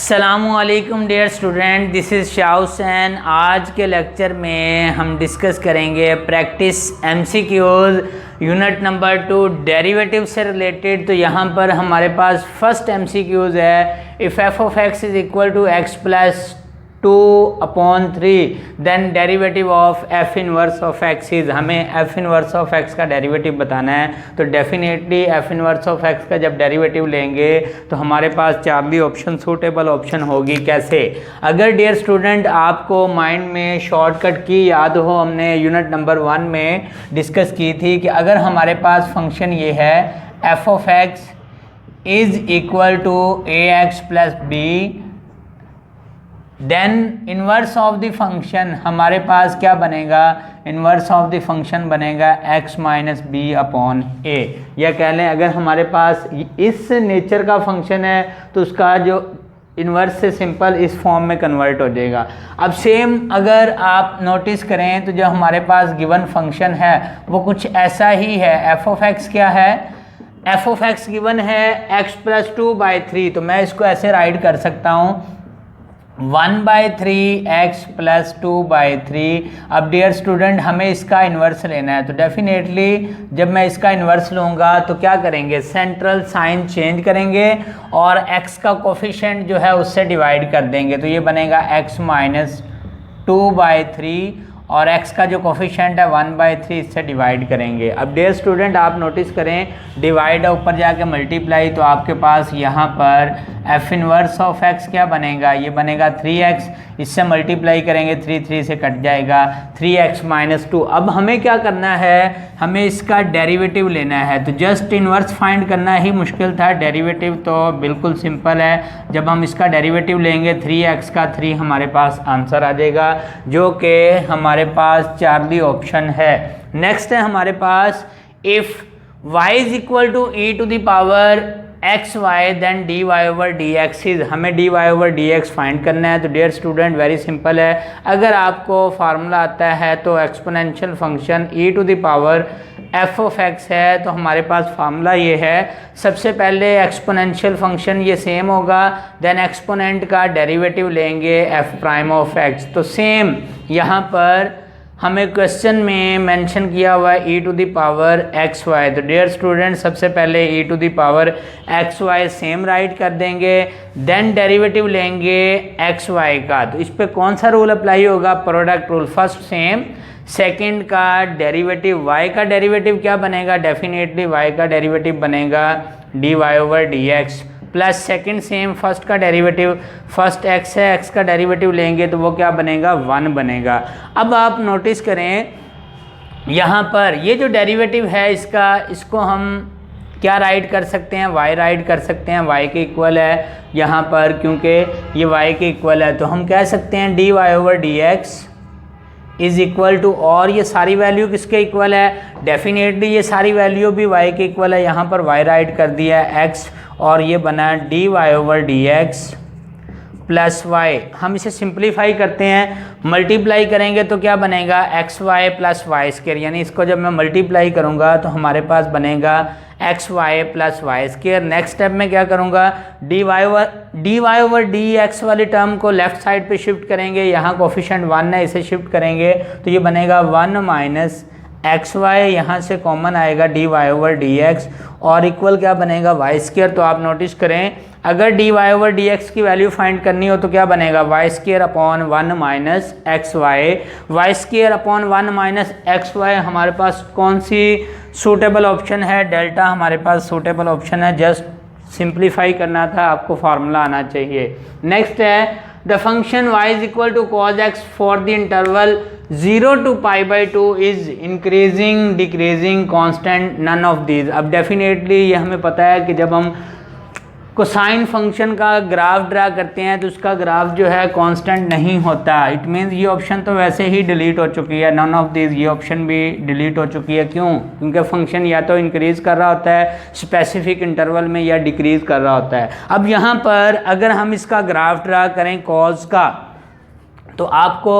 अस्सलामुअलैकुम dear student, this is Shah Hussain. आज के लेक्चर में हम डिस्कस करेंगे practice MCQs unit number 2 derivative से रिलेटेड। तो यहाँ पर हमारे पास फर्स्ट एमसीक्यूज़ है, if f of x is equal to x plus 2/3 then derivative of f inverse of x is. हमें एफ इनवर्स ऑफ एक्स का डेरिवेटिव बताना है। तो definitely f inverse of x का जब डेरिवेटिव लेंगे तो हमारे पास चार्ली ऑप्शन सूटेबल ऑप्शन होगी। कैसे? अगर डियर स्टूडेंट आपको माइंड में शॉर्टकट की याद हो, हमने यूनिट नंबर 1 में डिस्कस की थी कि अगर हमारे पास फंक्शन ये है f of x is equal to a x plus b, then inverse of the function हमारे पास क्या बनेगा? इन्वर्स ऑफ द फंक्शन बनेगा x minus b upon a. या कह लें अगर हमारे पास इस नेचर का फंक्शन है तो उसका जो इन्वर्स से सिंपल इस फॉर्म में कन्वर्ट हो जाएगा। अब सेम अगर आप नोटिस करें तो जो हमारे पास गिवन फंक्शन है वो कुछ ऐसा ही है। एफ ऑफ एक्स क्या है? एफ ऑफ एक्स गिवन है x प्लस 2/3। तो मैं इसको ऐसे राइट कर सकता हूँ 1/3 x प्लस 2/3। अब डियर स्टूडेंट हमें इसका इन्वर्स लेना है। तो डेफिनेटली जब मैं इसका इन्वर्स लूँगा तो क्या करेंगे? सेंट्रल साइन चेंज करेंगे और x का कोफिशिएंट जो है उससे डिवाइड कर देंगे। तो ये बनेगा x माइनस 2/3 और x का जो कोफिशिएंट है 1/3 इससे डिवाइड करेंगे। अब डियर स्टूडेंट आप नोटिस करें, डिवाइड है ऊपर जाके मल्टीप्लाई, तो आपके पास यहाँ पर एफ इनवर्स ऑफ x क्या बनेगा? ये बनेगा 3x, इससे मल्टीप्लाई करेंगे 3 से कट जाएगा 3x माइनस 2। अब हमें क्या करना है? हमें इसका डेरिवेटिव लेना है। तो जस्ट इन्वर्स फाइंड करना ही मुश्किल था, डेरिवेटिव तो बिल्कुल सिंपल है। जब हम इसका डेरिवेटिव लेंगे 3x का 3 हमारे पास आंसर आ जाएगा, जो कि हमारे पास चार्ली ऑप्शन है। नेक्स्ट है हमारे पास if y is equal to e to the power x y then d y over d x is. हमें d y over d x find करना है। तो डियर स्टूडेंट वेरी सिंपल है। अगर आपको फार्मूला आता है तो exponential function e to the power f of x है, तो हमारे पास फार्मूला ये है। सबसे पहले एक्सपोनेंशियल फंक्शन ये सेम होगा, देन एक्सपोनेंट का डेरिवेटिव लेंगे एफ प्राइम ऑफ एक्स। तो सेम यहाँ पर हमें क्वेश्चन में मेंशन किया हुआ है e to the power x y. तो डियर स्टूडेंट सबसे पहले e to the power x y same write कर देंगे, देन डेरिवेटिव लेंगे एक्स वाई का। तो इस पे कौन सा रूल अप्लाई होगा? Product rule. First same, second का डेरिवेटिव y का डेरिवेटिव क्या बनेगा? डेफिनेटली y का डेरिवेटिव बनेगा d y over d x plus second same, first का डेरिवेटिव, फर्स्ट x है, x का डेरिवेटिव लेंगे तो वो क्या बनेगा? 1 बनेगा। अब आप नोटिस करें यहाँ पर ये जो डेरिवेटिव है इसको हम क्या राइट कर सकते हैं? y राइट कर सकते हैं। y के इक्वल है यहाँ पर, क्योंकि ये y के इक्वल है तो हम कह सकते हैं d y over d x is equal to, और ये सारी वैल्यू किसके इक्वल है? डेफिनेटली ये सारी वैल्यू भी y के इक्वल है। यहाँ पर y राइट कर दिया है x और ये बना d y over d x plus y. हम इसे सिंप्लीफाई करते हैं, मल्टीप्लाई करेंगे तो क्या बनेगा? X y plus y square. यानी इसको जब मैं मल्टीप्लाई करूँगा तो हमारे पास बनेगा x y plus y square. Next step में क्या करूँगा? D y over d x वाली टर्म को लेफ्ट साइड पे शिफ्ट करेंगे, यहाँ कोफिशिएंट 1 है इसे शिफ्ट करेंगे तो ये बनेगा 1 माइनस एक्स वाई, यहाँ से कॉमन आएगा d y over d x और इक्वल क्या बनेगा? Y square. तो आप नोटिस करें अगर d y over d x की वैल्यू फाइंड करनी हो तो क्या बनेगा? Y square upon 1 minus x y. Y square upon 1 minus x y हमारे पास कौन सी सूटेबल ऑप्शन है? डेल्टा हमारे पास सूटेबल ऑप्शन है। जस्ट सिंप्लीफाई करना था, आपको फार्मूला आना चाहिए। नेक्स्ट है the function y is equal to cos x for the interval 0 to π/2 is increasing decreasing constant none of these. अब डेफिनेटली ये हमें पता है कि जब हम कोसाइन फंक्शन का ग्राफ ड्रा करते हैं तो उसका ग्राफ जो है कांस्टेंट नहीं होता। इट मीन्स ये ऑप्शन तो वैसे ही डिलीट हो चुकी है, नन ऑफ दिस, ये ऑप्शन भी डिलीट हो चुकी है। क्यों? क्योंकि फंक्शन या तो इंक्रीज़ कर रहा होता है स्पेसिफिक इंटरवल में या डिक्रीज़ कर रहा होता है। अब यहाँ पर अगर हम इसका ग्राफ ड्रा करें कॉज का तो आपको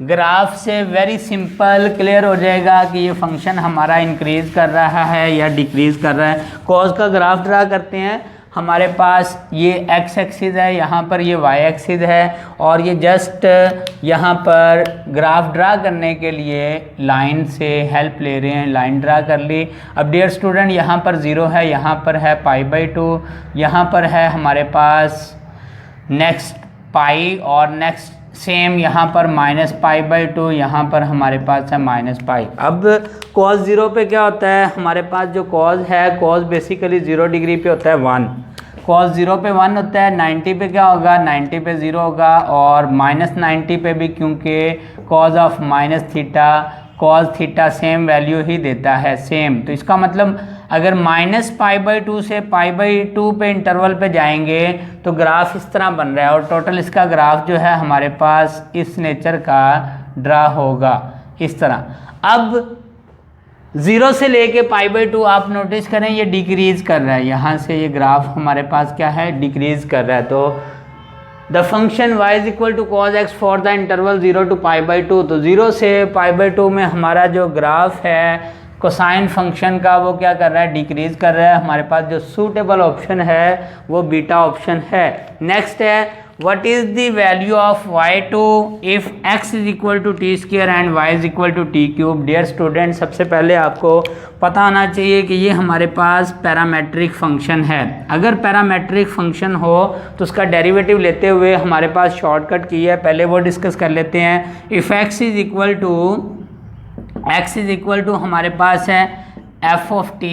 ग्राफ से वेरी सिंपल क्लियर हो जाएगा कि ये फंक्शन हमारा इंक्रीज़ कर रहा है या डिक्रीज़ कर रहा है। कॉज का ग्राफ ड्रा करते हैं। हमारे पास ये x एक्सिस है, यहाँ पर ये y एक्सिस है, और ये जस्ट यहाँ पर ग्राफ ड्रा करने के लिए लाइन से हेल्प ले रहे हैं, लाइन ड्रा कर ली। अब डियर स्टूडेंट यहाँ पर 0 है, यहाँ पर है π/2, यहाँ पर है हमारे पास नेक्स्ट पाई, और नेक्स्ट सेम यहाँ पर -π/2, यहाँ पर हमारे पास है -π। अब cos 0 पे क्या होता है, हमारे पास जो cos है, cos बेसिकली 0 डिग्री पे होता है 1, cos 0 पे 1 होता है, 90 पे क्या होगा, 90 पे 0 होगा, और -90 पे भी, क्योंकि cos of -theta cos theta same value ही देता है, सेम। तो इसका मतलब अगर -π/2 से π/2 पे इंटरवल पे जाएंगे तो ग्राफ इस तरह बन रहा है, और टोटल इसका ग्राफ जो है हमारे पास इस नेचर का ड्रा होगा इस तरह। अब 0 से लेके π/2 आप नोटिस करें ये डिक्रीज कर रहा है, यहाँ से ये ग्राफ हमारे पास क्या है, डिक्रीज कर रहा है। तो the function y is equal to cos x for the interval 0 to π/2, तो 0 से π/2 में हमारा जो ग्राफ है कोसाइन फंक्शन का वो क्या कर रहा है, डिक्रीज कर रहा है। हमारे पास जो सूटेबल ऑप्शन है वो बीटा ऑप्शन है। नेक्स्ट है what is the value of y2 if x is equal to t square and y is equal to t cube. Dear student, सबसे पहले आपको पता होना चाहिए कि ये हमारे पास पैरामेट्रिक फंक्शन है। अगर पैरामेट्रिक फंक्शन हो तो उसका डेरिवेटिव लेते हुए हमारे पास शॉर्टकट की है, पहले वो डिस्कस कर लेते हैं। If x is equal to हमारे पास है f of t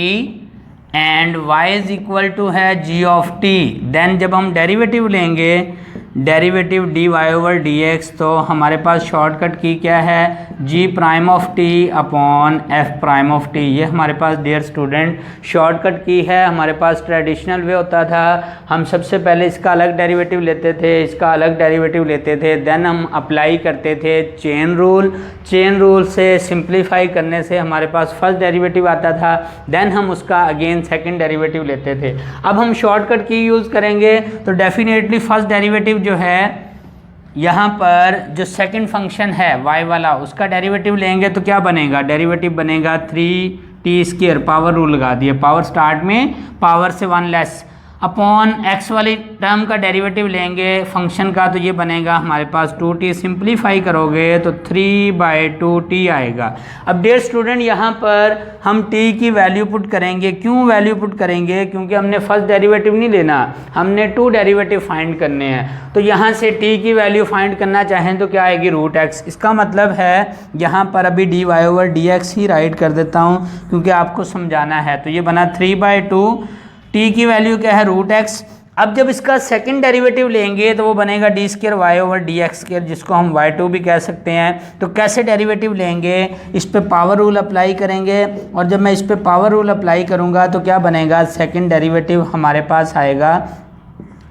and y is equal to है g ऑफ t, देन जब हम डेरिवेटिव लेंगे, डेरिवेटिव dy/dx, तो हमारे पास शॉर्टकट की क्या है, g prime of t upon f prime of t। ये हमारे पास डियर स्टूडेंट शॉर्टकट की है। हमारे पास ट्रेडिशनल वे होता था, हम सबसे पहले इसका अलग डेरिवेटिव लेते थे, इसका अलग डेरिवेटिव लेते थे, देन हम अप्लाई करते थे चेन रूल। चेन रूल से सिंप्लीफाई करने से हमारे पास फर्स्ट डेरिवेटिव आता था, देन हम उसका अगेन सेकंड डेरिवेटिव लेते थे। अब हम शॉर्टकट की यूज़ करेंगे तो डेफिनेटली फर्स्ट डेरिवेटिव जो है यहाँ पर जो सेकंड फंक्शन है y वाला, उसका डेरिवेटिव लेंगे तो क्या बनेगा, डेरिवेटिव बनेगा 3t², पावर रूल लगा दिए, पावर स्टार्ट में पावर से 1 लेस, अपॉन x वाली टर्म का डेरिवेटिव लेंगे फंक्शन का, तो ये बनेगा हमारे पास 2t, सिंप्लीफाई करोगे तो 3/2t आएगा। अब डियर स्टूडेंट यहाँ पर हम t की वैल्यू पुट करेंगे। क्यों वैल्यू पुट करेंगे, क्योंकि हमने फर्स्ट डेरिवेटिव नहीं लेना, हमने 2 डेरिवेटिव फाइंड करने हैं। तो यहाँ से t की वैल्यू फाइंड करना चाहें तो क्या आएगी, √x। इसका मतलब है यहाँ पर अभी dy/dx ही राइट कर देता हूँ क्योंकि आपको समझाना है। तो ये बना 3/2, t की वैल्यू क्या है, √x। अब जब इसका सेकंड डेरिवेटिव लेंगे तो वो बनेगा d²y/dx², जिसको हम y2 भी कह सकते हैं। तो कैसे डेरिवेटिव लेंगे, इस पे पावर रूल अप्लाई करेंगे, और जब मैं इस पे पावर रूल अप्लाई करूँगा तो क्या बनेगा, सेकंड डेरिवेटिव हमारे पास आएगा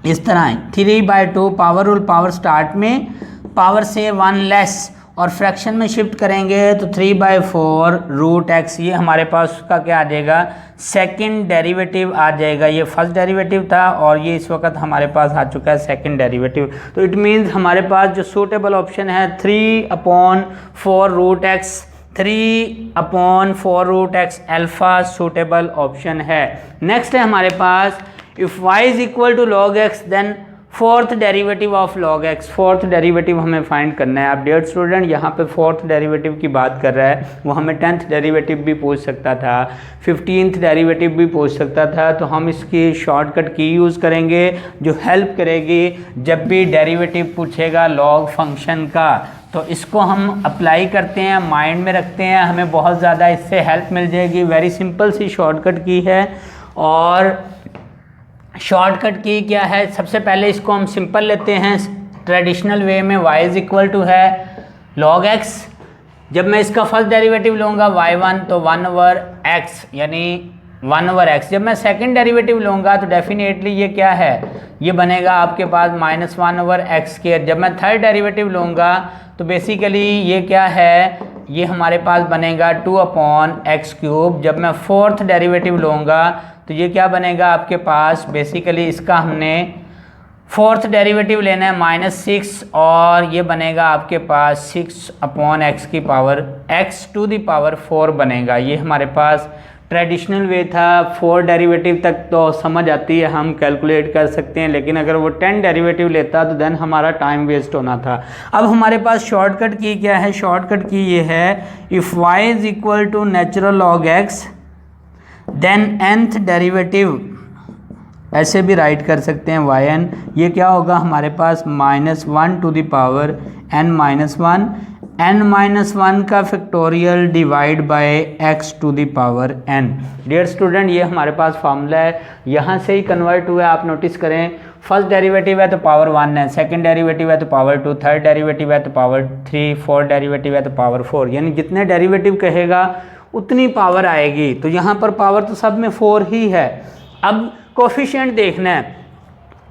इस तरह 3/2, पावर रूल पावर स्टार्ट में पावर से 1 लेस, और फ्रैक्शन में शिफ्ट करेंगे तो 3/4 √x। ये हमारे पास उसका क्या आ जाएगा, सेकंड डेरिवेटिव आ जाएगा। ये फर्स्ट डेरिवेटिव था और ये इस वक्त हमारे पास आ चुका है सेकंड डेरिवेटिव। तो इट मीन्स हमारे पास जो सूटेबल ऑप्शन है 3/4 √x, 3/4 √x alpha suitable option है। नेक्स्ट है हमारे पास if y is equal to log x then fourth derivative of log x। Fourth derivative हमें फाइंड करना है। अब डियर स्टूडेंट यहाँ पे फोर्थ डेरिवेटिव की बात कर रहा है, वो हमें 10th डेरिवेटिव भी पूछ सकता था, 15th डेरिवेटिव भी पूछ सकता था। तो हम इसकी शॉर्टकट की यूज़ करेंगे जो हेल्प करेगी जब भी डेरिवेटिव पूछेगा log फंक्शन का। तो इसको हम अप्लाई करते हैं, माइंड में रखते हैं, हमें बहुत ज़्यादा इससे हेल्प मिल जाएगी। वेरी सिंपल सी शॉर्टकट की है। और शॉर्टकट की क्या है, सबसे पहले इसको हम सिंपल लेते हैं ट्रेडिशनल वे में। y इज इक्वल टू है log x। जब मैं इसका फर्स्ट डेरिवेटिव लूँगा y1 तो 1/x यानी 1/x। जब मैं सेकंड डेरिवेटिव लूँगा तो डेफिनेटली ये क्या है, ये बनेगा आपके पास -1/x²। जब मैं थर्ड डेरिवेटिव लूँगा तो बेसिकली ये क्या है, ये हमारे पास बनेगा 2/x³। जब मैं फोर्थ डेरिवेटिव लूँगा तो ये क्या बनेगा आपके पास, बेसिकली इसका हमने फोर्थ डेरिवेटिव लेना है -6, और ये बनेगा आपके पास 6/x⁴ बनेगा। ये हमारे पास ट्रेडिशनल वे था 4 डेरिवेटिव तक तो समझ आती है, हम कैलकुलेट कर सकते हैं, लेकिन अगर वो 10 डेरिवेटिव लेता तो देन हमारा टाइम वेस्ट होना था। अब हमारे पास शॉर्टकट की क्या है, शॉर्टकट की ये है if y is equal to natural log x then nth derivative, ऐसे भी राइट कर सकते हैं yn, ये क्या होगा हमारे पास -1 to the power n-1, n-1 का factorial divide by x to the power n। Dear student ये हमारे पास फार्मूला है, यहाँ से ही कन्वर्ट हुआ है। आप नोटिस करें फर्स्ट डेरिवेटिव है तो पावर 1 है, सेकंड डेरिवेटिव है तो पावर 2, थर्ड डेरिवेटिव है तो पावर 3, फोर्थ डेरिवेटिव है तो पावर 4, यानी जितने डेरिवेटिव कहेगा उतनी पावर आएगी। तो यहाँ पर पावर तो सब में 4 ही है। अब कोफिशिएंट देखना है,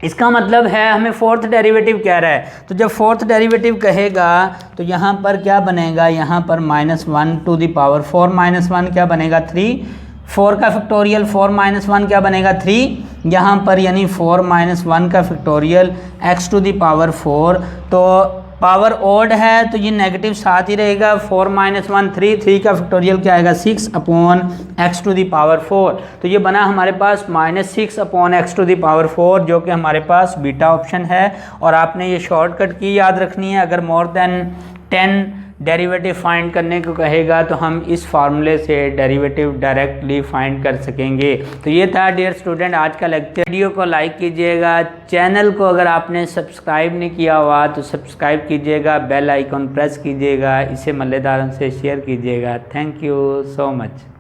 इसका मतलब है हमें फोर्थ डेरिवेटिव कह रहा है, तो जब फोर्थ डेरिवेटिव कहेगा तो यहाँ पर क्या बनेगा, यहाँ पर -1 टू द पावर 4 -1 क्या बनेगा 3, 4 का फैक्टोरियल 4 -1 क्या बनेगा 3, यहाँ पर यानी 4 -1 का factorial x to the power 4, तो पावर ओड है तो ये नेगेटिव साथ ही रहेगा, 4 -1 3 का फैक्टोरियल क्या आएगा 6 upon x to the power 4, तो ये बना हमारे पास -6 upon x to the power 4, जो कि हमारे पास बीटा ऑप्शन है। और आपने ये शॉर्टकट की याद रखनी है, अगर मोर देन 10 डेरिवेटिव फाइंड करने को कहेगा तो हम इस फार्मूले से डेरिवेटिव डायरेक्टली फाइंड कर सकेंगे। तो ये था डियर स्टूडेंट आज का लेक्चर। वीडियो को लाइक कीजिएगा, चैनल को अगर आपने सब्सक्राइब नहीं किया हुआ तो सब्सक्राइब कीजिएगा, बेल आइकॉन प्रेस कीजिएगा, इसे मल्लेदारों से शेयर कीजिएगा। Thank you so much.